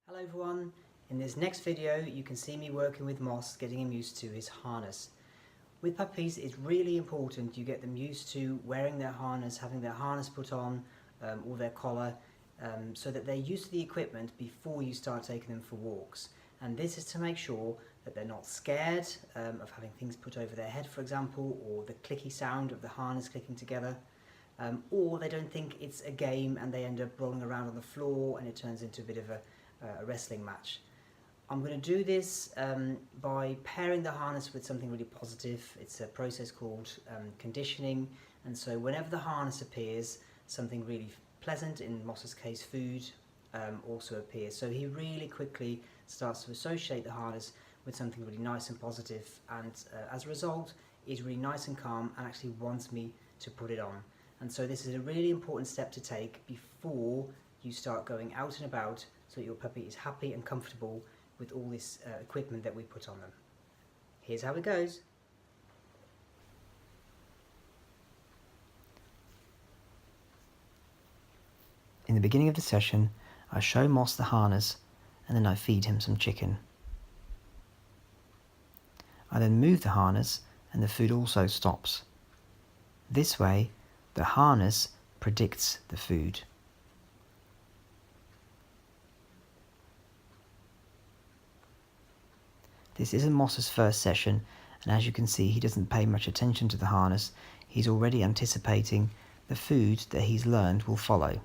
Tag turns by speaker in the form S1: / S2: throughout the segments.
S1: Hello everyone, in this next video you can see me working with Moss, getting him used to his harness. With puppies it's really important you get them used to wearing their harness, having their harness put on or their collar so that they're used to the equipment before you start taking them for walks. And this is to make sure that they're not scared of having things put over their head, for example, or the clicky sound of the harness clicking together. Or they don't think it's a game and they end up rolling around on the floor and it turns into a bit of a wrestling match. I'm going to do this by pairing the harness with something really positive. It's a process called conditioning, and so whenever the harness appears, something really pleasant, in Moss's case food, also appears. So he really quickly starts to associate the harness with something really nice and positive, and as a result is really nice and calm and actually wants me to put it on. And so this is a really important step to take before you start going out and about, so that your puppy is happy and comfortable with all this equipment that we put on them. Here's how it goes. In the beginning of the session, I show Moss the harness and then I feed him some chicken. I then move the harness and the food also stops. This way, the harness predicts the food. This isn't Moss's first session, and as you can see he doesn't pay much attention to the harness. He's already anticipating the food that he's learned will follow.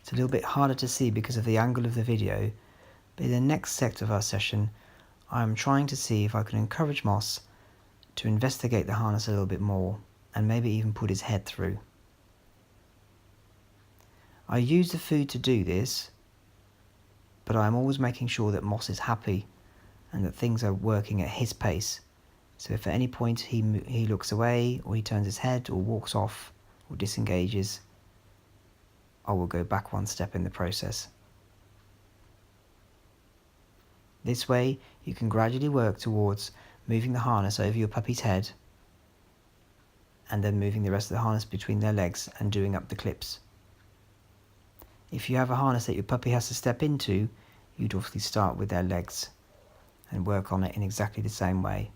S1: It's a little bit harder to see because of the angle of the video, but in the next sector of our session I'm trying to see if I can encourage Moss to investigate the harness a little bit more and maybe even put his head through. I use the food to do this, but I'm always making sure that Moss is happy and that things are working at his pace. So if at any point he looks away, or he turns his head, or walks off, or disengages, I will go back one step in the process. This way you can gradually work towards moving the harness over your puppy's head and then moving the rest of the harness between their legs and doing up the clips. If you have a harness that your puppy has to step into, you'd obviously start with their legs and work on it in exactly the same way.